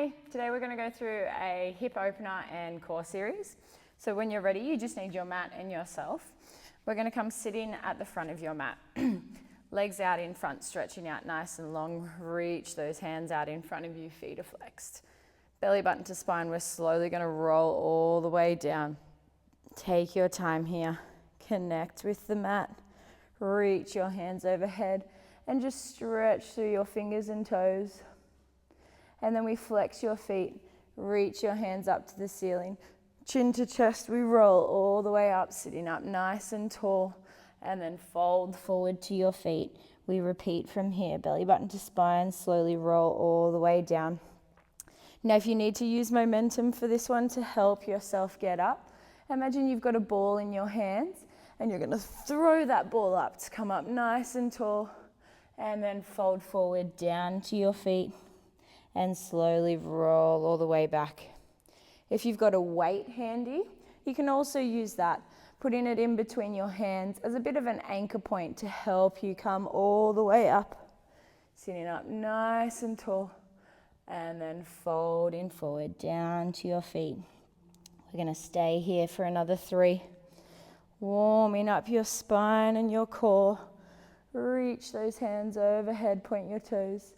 Hey, today we're going to go through a hip opener and core series. So when you're ready, you just need your mat and yourself. We're going to come sit in at the front of your mat. Legs out in front, stretching out nice and long. Reach those hands out in front of you, feet are flexed. Belly button to spine, we're slowly going to roll all the way down. Take your time here. Connect with the mat. Reach your hands overhead and just stretch through your fingers and toes. And then we flex your feet, reach your hands up to the ceiling. Chin to chest, we roll all the way up, sitting up nice and tall. And then fold forward to your feet. We repeat from here, belly button to spine, slowly roll all the way down. Now if you need to use momentum for this one to help yourself get up, imagine you've got a ball in your hands and you're going to throw that ball up to come up nice and tall. And then fold forward down to your feet. And slowly roll all the way back. If you've got a weight handy, you can also use that, putting it in between your hands as a bit of an anchor point to help you come all the way up. Sitting up nice and tall, and then folding forward down to your feet. We're going to stay here for another 3. Warming up your spine and your core. Reach those hands overhead, point your toes.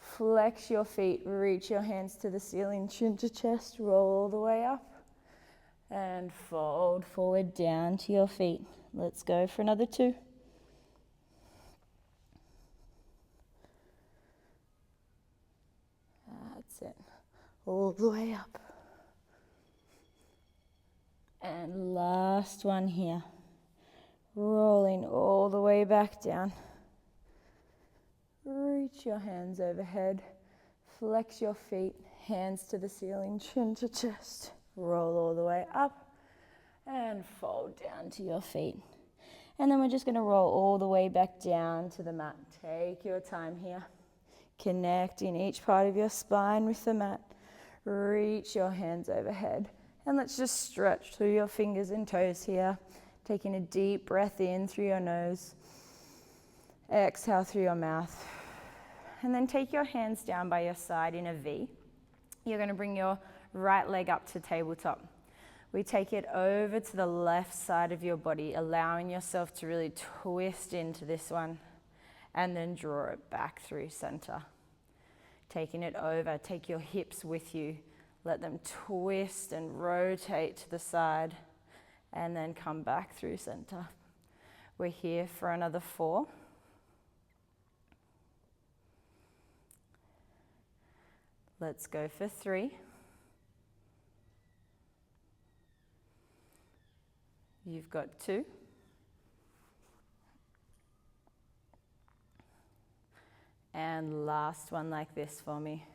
Flex your feet, reach your hands to the ceiling, chin to chest, roll all the way up. And fold forward down to your feet. Let's go for another 2. That's it. All the way up. And last one here. Rolling all the way back down. Reach your hands overhead, flex your feet, hands to the ceiling, chin to chest, roll all the way up and fold down to your feet. And then we're just going to roll all the way back down to the mat. Take your time here. Connecting each part of your spine with the mat. Reach your hands overhead. And let's just stretch through your fingers and toes here. Taking a deep breath in through your nose. Exhale through your mouth. And then take your hands down by your side in a V. You're going to bring your right leg up to tabletop. We take it over to the left side of your body, allowing yourself to really twist into this one. And then draw it back through center. Taking it over, take your hips with you. Let them twist and rotate to the side. And then come back through center. We're here for another 4. Let's go for 3. You've got 2. And last one like this for me.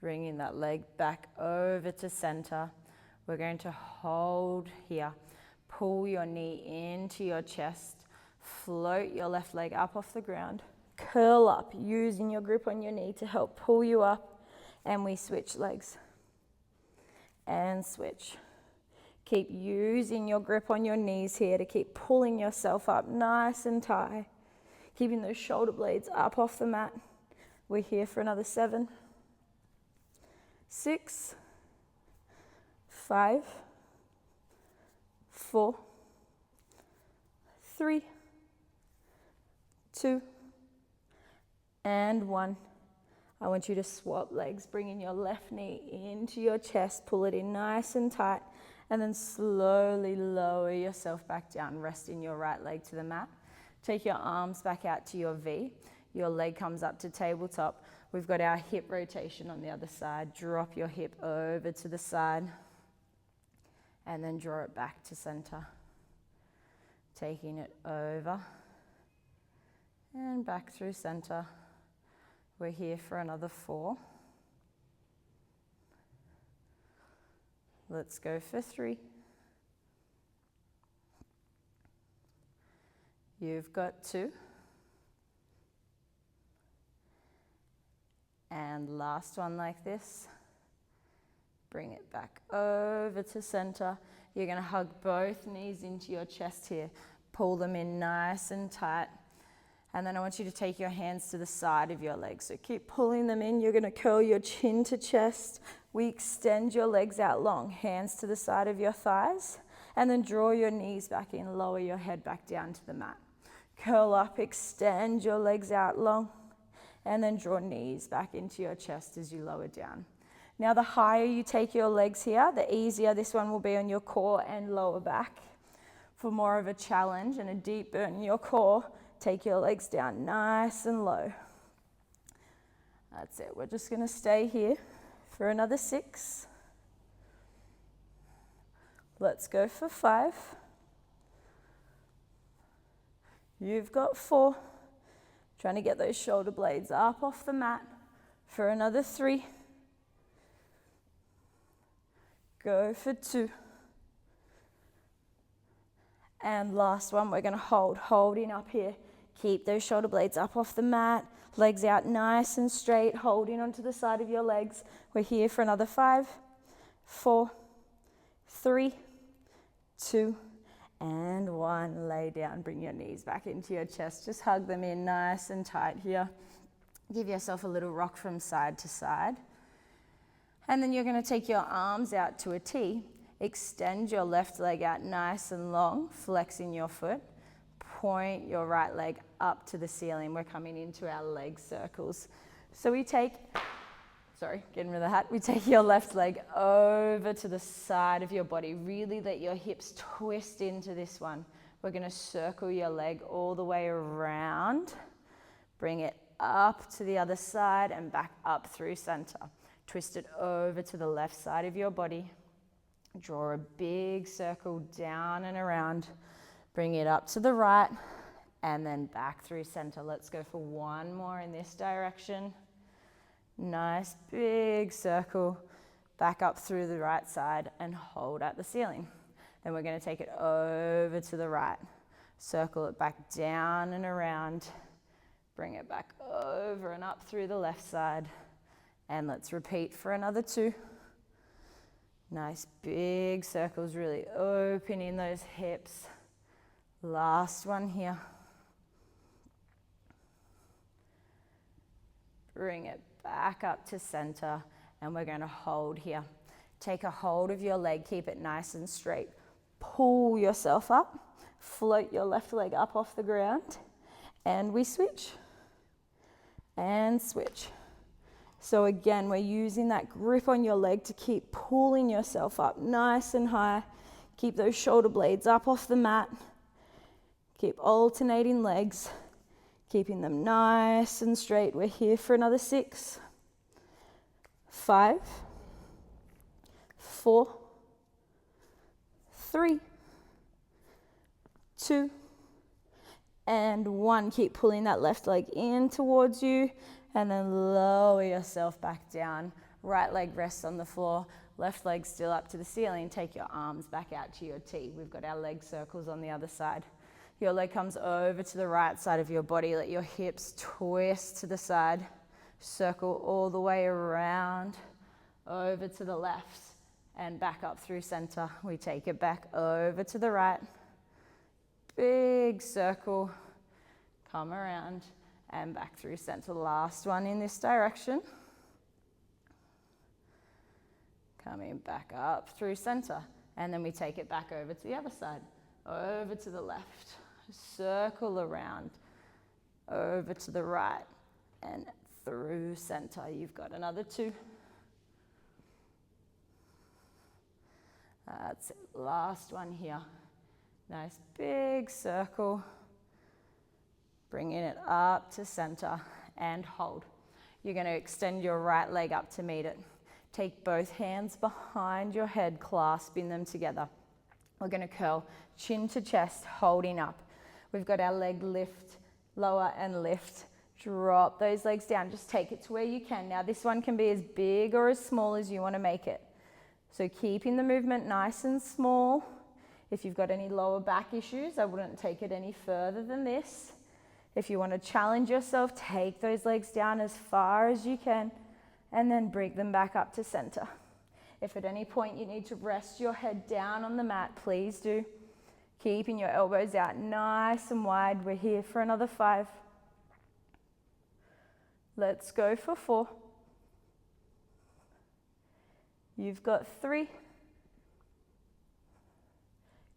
Bringing that leg back over to center. We're going to hold here. Pull your knee into your chest. Float your left leg up off the ground. Curl up, using your grip on your knee to help pull you up. And we switch legs. And switch. Keep using your grip on your knees here to keep pulling yourself up nice and tight. Keeping those shoulder blades up off the mat. We're here for another 7. 6. 5. 4. 3. 2. And 1. I want you to swap legs, bringing your left knee into your chest, pull it in nice and tight, and then slowly lower yourself back down, resting your right leg to the mat. Take your arms back out to your V. Your leg comes up to tabletop. We've got our hip rotation on the other side. Drop your hip over to the side, and then draw it back to center. Taking it over, and back through center. We're here for another 4. Let's go for 3. You've got 2. And last one like this. Bring it back over to center. You're going to hug both knees into your chest here. Pull them in nice and tight. And then I want you to take your hands to the side of your legs. So keep pulling them in. You're going to curl your chin to chest. We extend your legs out long, hands to the side of your thighs. And then draw your knees back in, lower your head back down to the mat. Curl up, extend your legs out long. And then draw knees back into your chest as you lower down. Now the higher you take your legs here, the easier this one will be on your core and lower back. For more of a challenge and a deep burn in your core, take your legs down nice and low. That's it. We're just going to stay here for another 6. Let's go for 5. You've got 4. Trying to get those shoulder blades up off the mat for another 3. Go for 2. And last one, we're going to holding up here. Keep those shoulder blades up off the mat, legs out nice and straight, holding onto the side of your legs. We're here for another 5, 4, 3, 2, and 1. Lay down, bring your knees back into your chest. Just hug them in nice and tight here. Give yourself a little rock from side to side. And then you're going to take your arms out to a T. Extend your left leg out nice and long, flexing your foot. Point your right leg up to the ceiling. We're coming into our leg circles. So we take, getting rid of the hat. We take your left leg over to the side of your body. Really let your hips twist into this one. We're going to circle your leg all the way around. Bring it up to the other side and back up through center. Twist it over to the left side of your body. Draw a big circle down and around. Bring it up to the right and then back through center. Let's go for one more in this direction. Nice big circle. Back up through the right side and hold at the ceiling. Then we're going to take it over to the right. Circle it back down and around. Bring it back over and up through the left side. And let's repeat for another 2. Nice big circles, really opening those hips. Last one here. Bring it back up to center and we're going to hold here. Take a hold of your leg, keep it nice and straight. Pull yourself up, float your left leg up off the ground and we switch and switch. So again, we're using that grip on your leg to keep pulling yourself up nice and high. Keep those shoulder blades up off the mat. Keep alternating legs, keeping them nice and straight. We're here for another 6, 5, 4, 3, 2, and 1. Keep pulling that left leg in towards you. And then lower yourself back down. Right leg rests on the floor. Left leg still up to the ceiling. Take your arms back out to your T. We've got our leg circles on the other side. Your leg comes over to the right side of your body. Let your hips twist to the side. Circle all the way around. Over to the left. And back up through center. We take it back over to the right. Big circle. Come around. And back through center. Last one in this direction. Coming back up through center. And then we take it back over to the other side. Over to the left. Circle around. Over to the right. And through center. You've got another 2. That's it. Last one here. Nice big circle. Bringing it up to center and hold. You're going to extend your right leg up to meet it. Take both hands behind your head, clasping them together. We're going to curl chin to chest, holding up. We've got our leg lift, lower and lift. Drop those legs down. Just take it to where you can. Now this one can be as big or as small as you want to make it. So keeping the movement nice and small. If you've got any lower back issues, I wouldn't take it any further than this. If you want to challenge yourself, take those legs down as far as you can and then bring them back up to center. If at any point you need to rest your head down on the mat, please do. Keeping your elbows out nice and wide. We're here for another 5, Let's go for 4. You've got 3.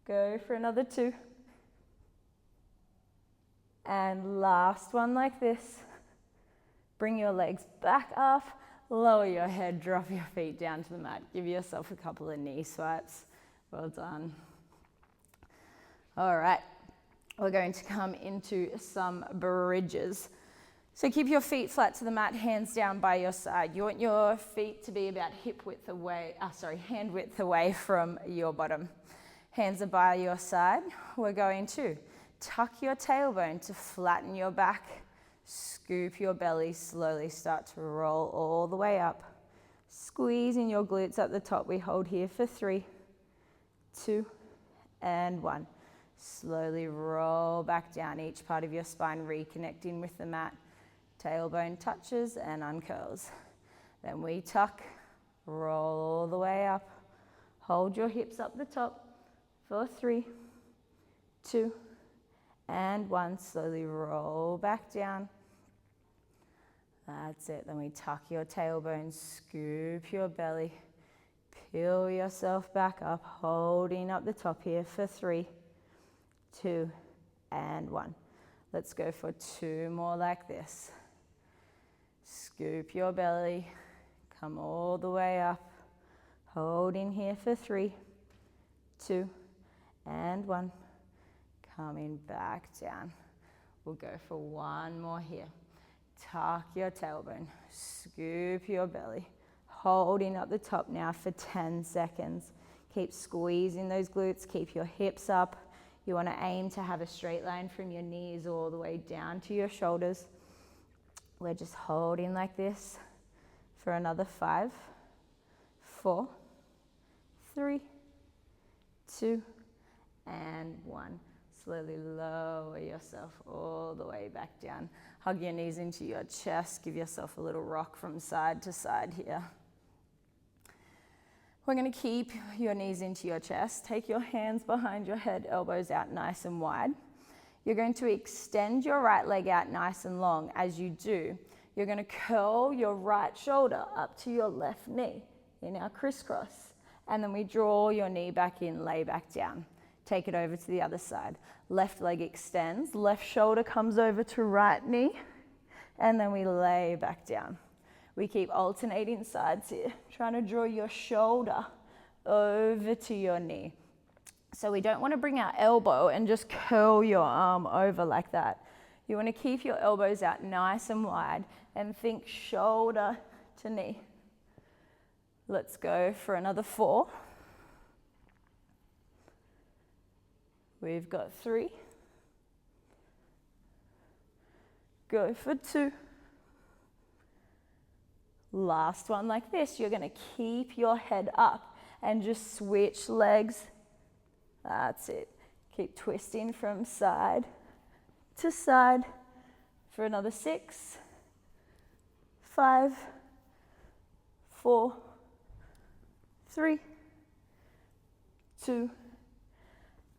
Go for another 2. And last one like this. Bring your legs back up, lower your head, drop your feet down to the mat. Give yourself a couple of knee swipes. Well done. All right, we're going to come into some bridges. So keep your feet flat to the mat, hands down by your side. You want your feet to be about hand width away from your bottom. Hands are by your side. We're going to tuck your tailbone to flatten your back. Scoop your belly, slowly start to roll all the way up. Squeezing your glutes at the top. We hold here for 3, 2, and 1. Slowly roll back down, each part of your spine reconnecting with the mat. Tailbone touches and uncurls. Then we tuck, roll all the way up. Hold your hips up the top for 3, 2, and 1. Slowly roll back down. That's it. Then we tuck your tailbone, scoop your belly, peel yourself back up, holding up the top here for 3, 2, and 1. Let's go for 2 more like this. Scoop your belly, come all the way up, holding here for 3, 2, and 1. Coming back down. We'll go for 1 more here. Tuck your tailbone, scoop your belly, holding up the top now for 10 seconds. Keep squeezing those glutes, keep your hips up. You want to aim to have a straight line from your knees all the way down to your shoulders. We're just holding like this for another 5, 4, 3, 2, and 1. Slowly lower yourself all the way back down. Hug your knees into your chest. Give yourself a little rock from side to side here. We're going to keep your knees into your chest. Take your hands behind your head, elbows out nice and wide. You're going to extend your right leg out nice and long. As you do, you're going to curl your right shoulder up to your left knee in our crisscross. And then we draw your knee back in, lay back down. Take it over to the other side. Left leg extends, left shoulder comes over to right knee, and then we lay back down. We keep alternating sides here, trying to draw your shoulder over to your knee. So we don't want to bring our elbow and just curl your arm over like that. You want to keep your elbows out nice and wide and think shoulder to knee. Let's go for another 4. We've got 3. Go for 2. Last one like this. You're going to keep your head up and just switch legs. That's it. Keep twisting from side to side for another 6, 5, 4, 3, 2,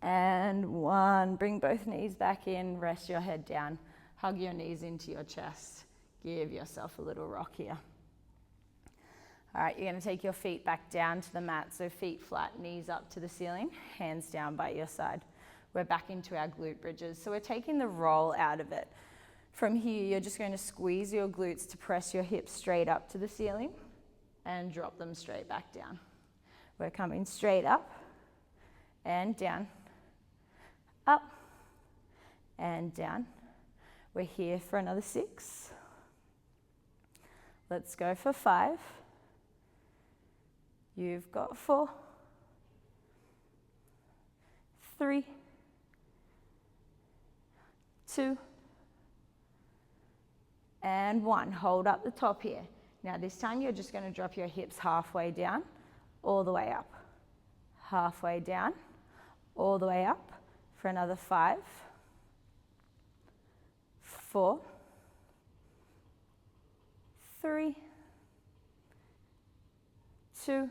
and 1. Bring both knees back in, rest your head down, hug your knees into your chest. Give yourself a little rock here. All right, you're going to take your feet back down to the mat, so feet flat, knees up to the ceiling, hands down by your side. We're back into our glute bridges, so we're taking the roll out of it. From here, you're just going to squeeze your glutes to press your hips straight up to the ceiling and drop them straight back down. We're coming straight up and down, up and down. We're here for another 6. Let's go for 5. You've got 4, 3, 2, and 1. Hold up the top here. Now this time you're just going to drop your hips halfway down, all the way up. Halfway down, all the way up for another 5, 4, 3, 2,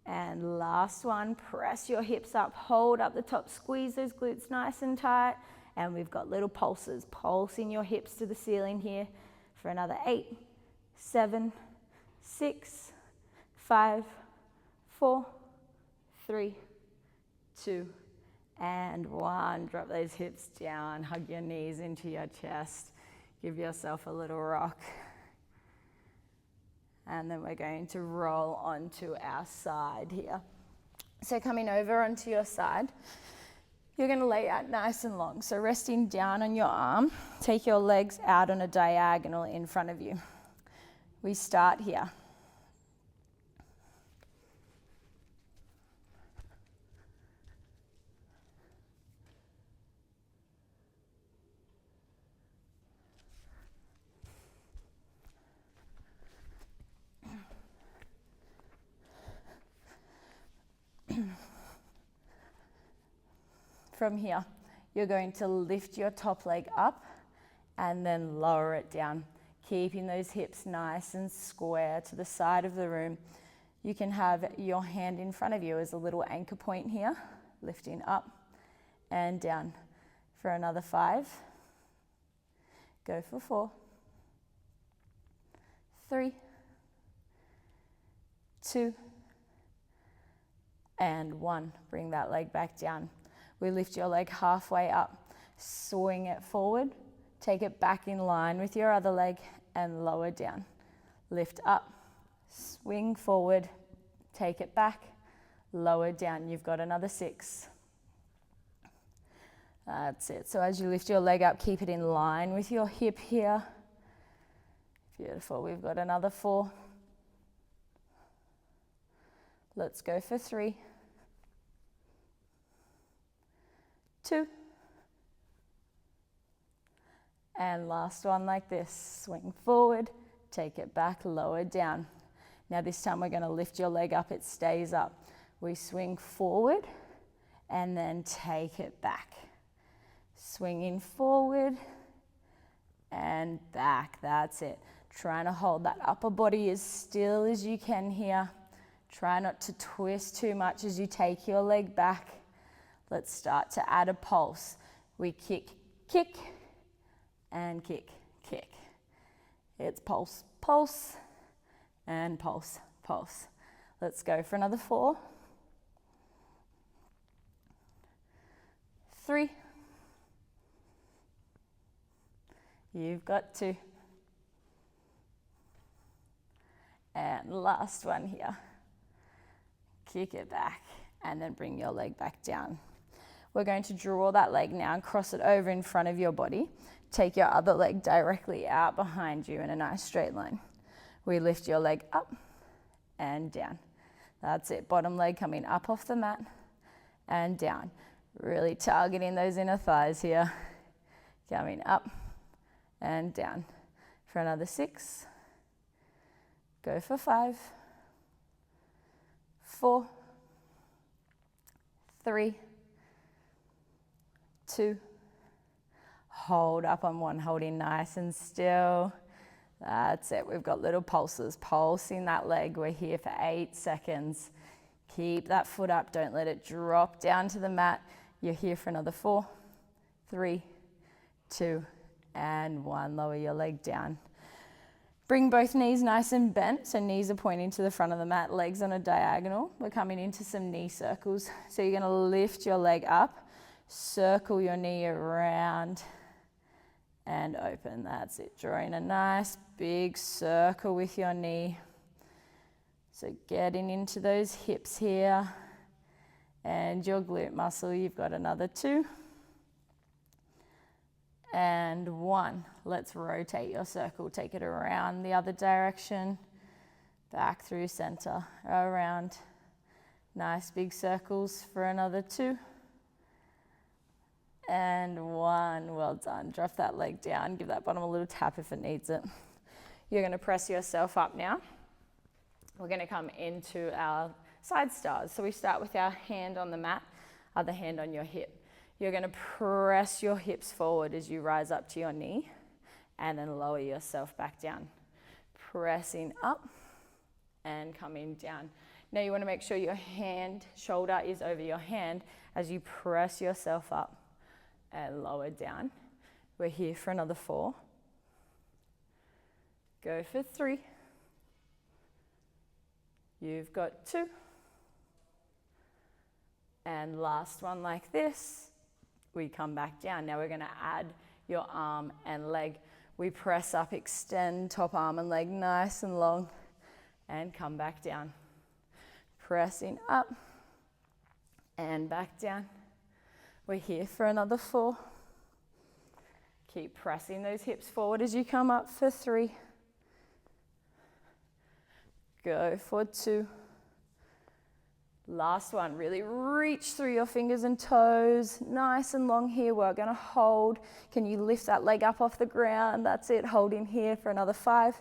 and last one. Press your hips up, hold up the top, squeeze those glutes nice and tight, And we've got little pulses, pulsing your hips to the ceiling here for another 8, 7, 6, 5, 4, 3, 2, and 1. Drop those hips down, hug your knees into your chest, give yourself a little rock. And then we're going to roll onto our side here. So coming over onto your side, you're going to lay out nice and long. So resting down on your arm, take your legs out on a diagonal in front of you. We start here. From here, you're going to lift your top leg up and then lower it down, keeping those hips nice and square to the side of the room. You can have your hand in front of you as a little anchor point here, lifting up and down. For another 5, go for 4, 3, 2, and 1. Bring that leg back down. We lift your leg halfway up, swing it forward, take it back in line with your other leg and lower down. Lift up, swing forward, take it back, lower down. You've got another 6. That's it. So as you lift your leg up, keep it in line with your hip here. Beautiful. We've got another 4. Let's go for 3. 2, and last one like this. Swing forward, take it back, lower down. Now this time we're going to lift your leg up, it stays up. We swing forward and then take it back. Swinging forward and back, that's it. Trying to hold that upper body as still as you can here. Try not to twist too much as you take your leg back. Let's start to add a pulse. We kick, kick, and kick, kick. It's pulse, pulse, and pulse, pulse. Let's go for another 4, 3. You've got 2. And last one here. Kick it back, and then bring your leg back down. We're going to draw that leg now and cross it over in front of your body. Take your other leg directly out behind you in a nice straight line. We lift your leg up and down. That's it. Bottom leg coming up off the mat and down. Really targeting those inner thighs here. Coming up and down. For another 6. Go for 5. 4. 3. 2, hold up on 1, holding nice and still. That's it. We've got little pulses, pulsing that leg. We're here for 8 seconds. Keep that foot up. Don't let it drop down to the mat. You're here for another 4, 3, 2, and 1. Lower your leg down. Bring both knees nice and bent. So knees are pointing to the front of the mat, legs on a diagonal. We're coming into some knee circles. So you're going to lift your leg up. Circle your knee around and open. That's it. Drawing a nice big circle with your knee. So getting into those hips here and your glute muscle. You've got another 2 and 1. Let's rotate your circle. Take it around the other direction. Back through center. Around. Nice big circles for another 2. And 1, well done. Drop that leg down, give that bottom a little tap if it needs it. You're going to press yourself up now. We're going to come into our side stars. So we start with our hand on the mat, other hand on your hip. You're going to press your hips forward as you rise up to your knee and then lower yourself back down. Pressing up and coming down. Now you want to make sure your shoulder is over your hand as you press yourself up. and lower down. We're here for another 4. Go for 3. You've got 2. And last one like this. We come back down. Now we're going to add your arm and leg. We press up, extend top arm and leg nice and long, and come back down. Pressing up and back down. We're here for another 4. Keep pressing those hips forward as you come up for 3. Go for 2. Last one, really reach through your fingers and toes, nice and long here. We're gonna hold. Can you lift that leg up off the ground? That's it, hold in here for another 5,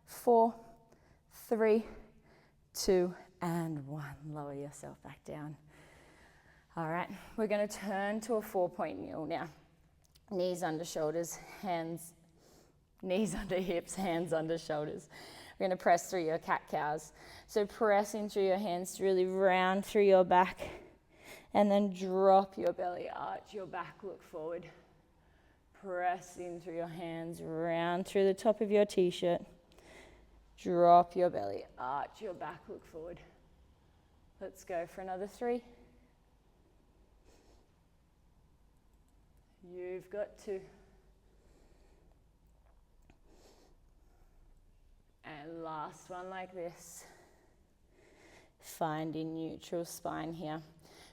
4, 3, 2, and 1. Lower yourself back down. All right, we're gonna turn to a 4-point kneel now. Knees under shoulders, knees under hips, hands under shoulders. We're going to press through your cat-cows. So pressing through your hands to really round through your back, and then drop your belly, arch your back, look forward. Pressing through your hands, round through the top of your t-shirt. Drop your belly, arch your back, look forward. Let's go for another 3. You've got 2. And last one like this. Finding neutral spine here.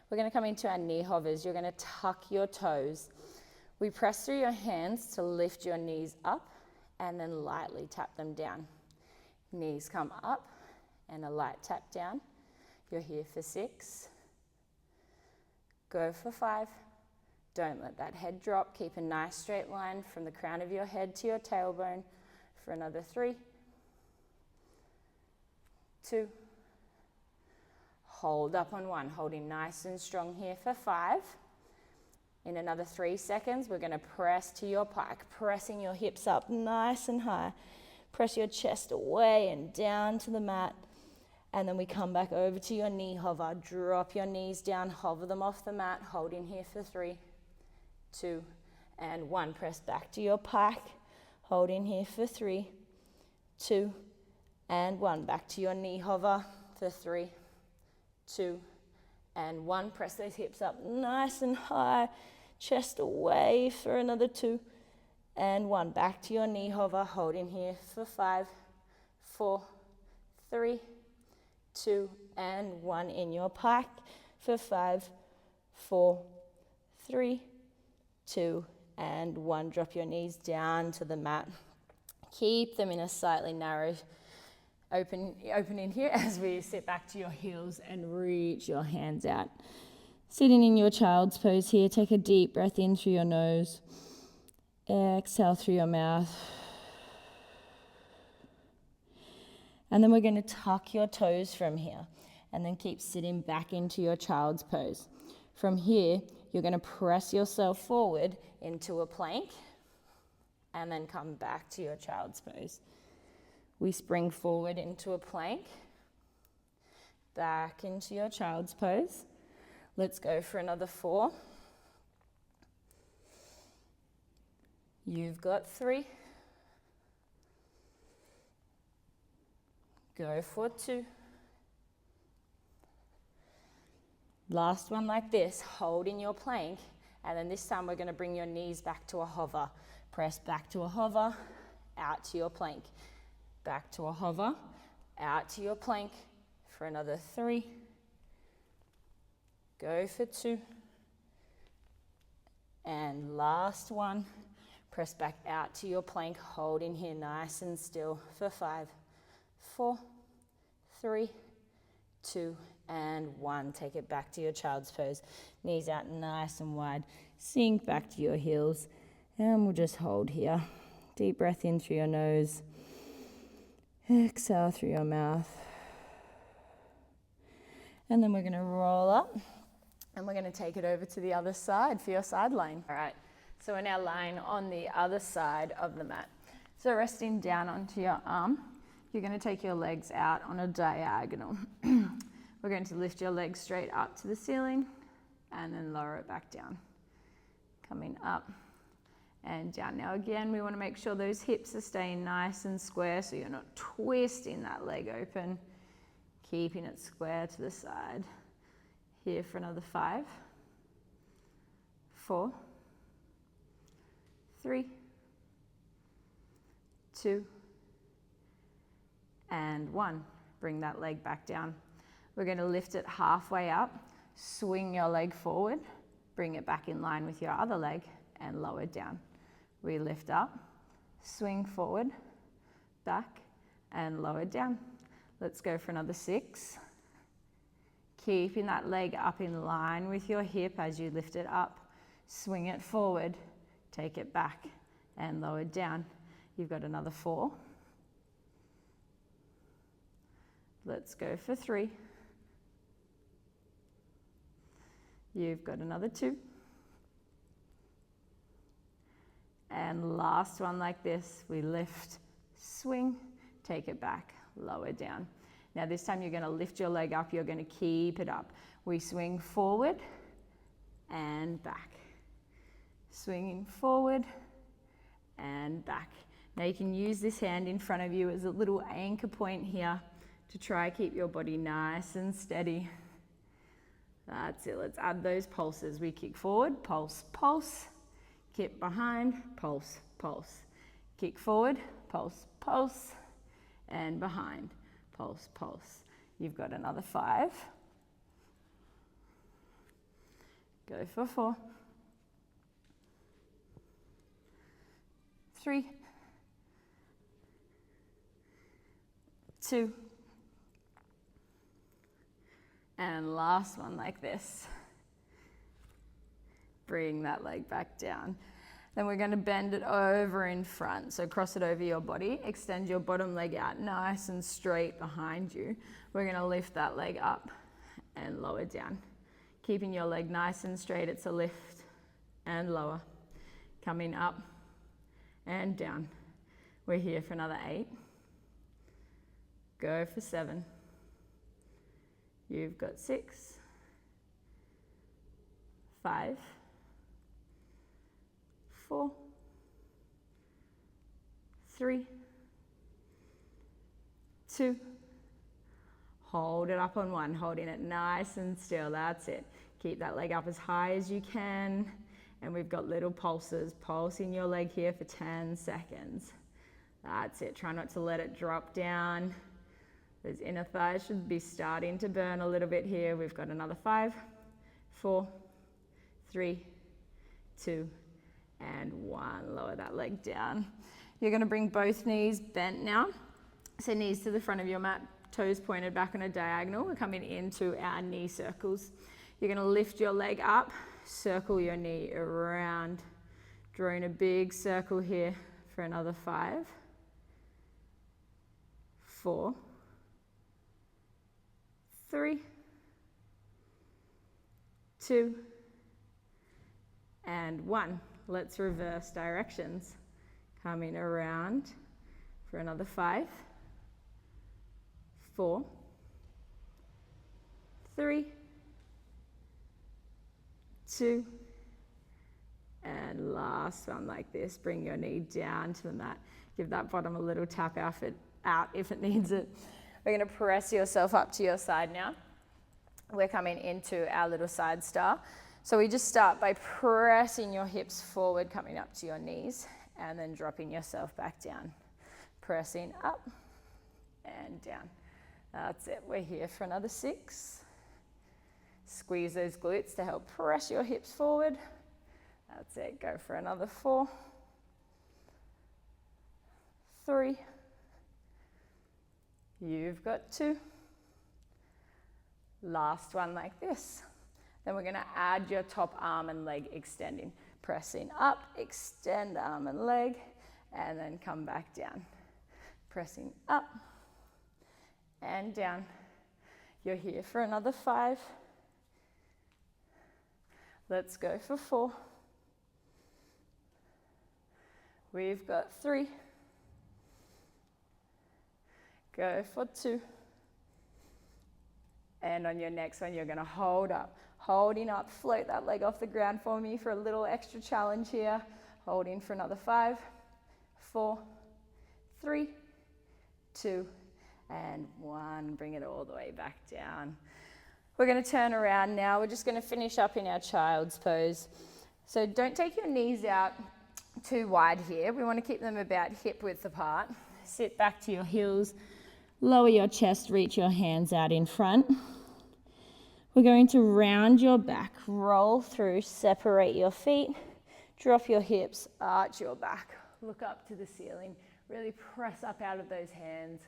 We're going to come into our knee hovers. You're going to tuck your toes. We press through your hands to lift your knees up and then lightly tap them down. Knees come up and a light tap down. You're here for 6. Go for 5. Don't let that head drop. Keep a nice straight line from the crown of your head to your tailbone for another 3. 2. Hold up on 1, holding nice and strong here for 5. In another 3 seconds, we're going to press to your pike, pressing your hips up nice and high. Press your chest away and down to the mat. And then we come back over to your knee hover. Drop your knees down, hover them off the mat, holding here for 3, 2, and 1. Press back to your pike, holding here for 3, 2, and 1. Back to your knee hover for 3, 2, and 1. Press those hips up nice and high. Chest away for another 2, and 1. Back to your knee hover. Hold in here for 5, 4, 3, 2, and 1. In your pike for 5, 4, 3, 2, and 1. Drop your knees down to the mat. Keep them in a slightly narrow open in here as we sit back to your heels and reach your hands out. Sitting in your child's pose here, take a deep breath in through your nose. Exhale through your mouth. And then we're going to tuck your toes from here and then keep sitting back into your child's pose. From here, you're going to press yourself forward into a plank and then come back to your child's pose. We spring forward into a plank, back into your child's pose. Let's go for another 4. You've got 3. Go for 2. Last one like this, holding your plank, and then this time we're going to bring your knees back to a hover. Press back to a hover, out to your plank. Back to a hover, out to your plank for another 3. Go for 2. And last one, press back out to your plank, hold in here nice and still for 5, 4, 3, 2, and 1. Take it back to your child's pose. Knees out nice and wide. Sink back to your heels. And we'll just hold here. Deep breath in through your nose. Exhale through your mouth. And then we're going to roll up. And we're going to take it over to the other side for your side lying. All right. So we're now lying on the other side of the mat. So resting down onto your arm. You're going to take your legs out on a diagonal. We're going to lift your legs straight up to the ceiling and then lower it back down. coming up and down. Now again, we want to make sure those hips are staying nice and square so you're not twisting that leg open, keeping it square to the side. Here for another 5, 4, 3, 2, and 1. Bring that leg back down. We're going to lift it halfway up, swing your leg forward, bring it back in line with your other leg, and lower down. We lift up, swing forward, back, and lower down. Let's go for another 6. Keeping that leg up in line with your hip as you lift it up. Swing it forward, take it back, and lower down. You've got another 4. Let's go for 3. You've got another 2. And last one like this, we lift, swing, take it back, lower down. Now this time you're going to lift your leg up, you're going to keep it up. We swing forward and back. Swinging forward and back. Now you can use this hand in front of you as a little anchor point here to try keep your body nice and steady. That's it, let's add those pulses. We kick forward, pulse, pulse. Kick behind, pulse, pulse. Kick forward, pulse, pulse. And behind, pulse, pulse. You've got another 5. Go for 4. 3. 2. And last one like this. Bring that leg back down. Then we're going to bend it over in front. So cross it over your body. Extend your bottom leg out nice and straight behind you. We're going to lift that leg up and lower down. Keeping your leg nice and straight. It's a lift and lower. Coming up and down. We're here for another 8. Go for 7. You've got 6. 5. 4, 3, 2, hold it up on 1, holding it nice and still, that's it. Keep that leg up as high as you can, and we've got little pulses, pulsing your leg here for 10 seconds. That's it, try not to let it drop down. Those inner thighs should be starting to burn a little bit here. We've got another 5, 4, 3, 2, and 1. Lower that leg down. You're going to bring both knees bent now. So knees to the front of your mat, toes pointed back on a diagonal. We're coming into our knee circles. You're going to lift your leg up, circle your knee around, drawing a big circle here for another 5, 4, 3, 2, and 1. Let's reverse directions. Coming around for another 5, 4, 3, 2, and last one like this. Bring your knee down to the mat. Give that bottom a little tap out if it needs it. We're going to press yourself up to your side now. We're coming into our little side star. So we just start by pressing your hips forward, coming up to your knees, and then dropping yourself back down. Pressing up and down. That's it. We're here for another 6. Squeeze those glutes to help press your hips forward. That's it. Go for another 4, 3. You've got 2. Last one like this. Then we're going to add your top arm and leg extending. Pressing up, extend arm and leg, and then come back down. Pressing up and down. You're here for another 5. Let's go for 4. We've got 3. Go for 2. And on your next one, you're gonna hold up. Holding up, float that leg off the ground for me for a little extra challenge here. Holding for another 5, 4, 3, 2, and 1. Bring it all the way back down. We're gonna turn around now. We're just gonna finish up in our child's pose. So don't take your knees out too wide here. We wanna keep them about hip width apart. Sit back to your heels, lower your chest, reach your hands out in front. We're going to round your back, roll through, separate your feet, drop your hips, arch your back, look up to the ceiling, really press up out of those hands,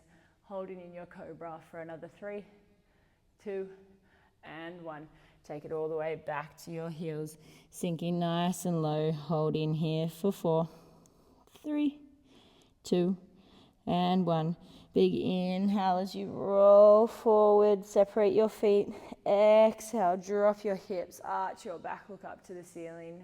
holding in your cobra for another 3, 2, and 1. Take it all the way back to your heels, sinking nice and low, hold in here for 4, 3, 2, and 1. Big inhale as you roll forward, separate your feet. Exhale, drop your hips, arch your back, look up to the ceiling.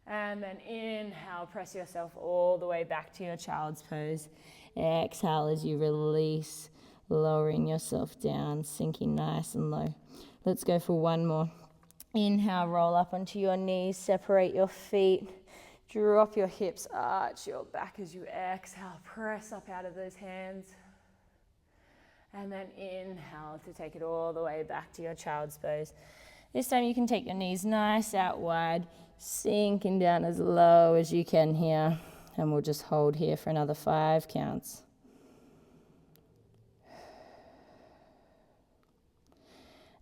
And then inhale, press yourself all the way back to your child's pose. Exhale as you release, lowering yourself down, sinking nice and low. Let's go for one more. Inhale, roll up onto your knees, separate your feet. Drop your hips, arch your back as you exhale, press up out of those hands. And then inhale to take it all the way back to your child's pose. This time you can take your knees nice out wide, sinking down as low as you can here. And we'll just hold here for another 5 counts.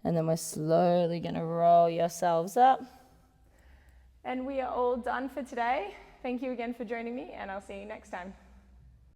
And then we're slowly going to roll yourselves up. And we are all done for today. Thank you again for joining me, and I'll see you next time.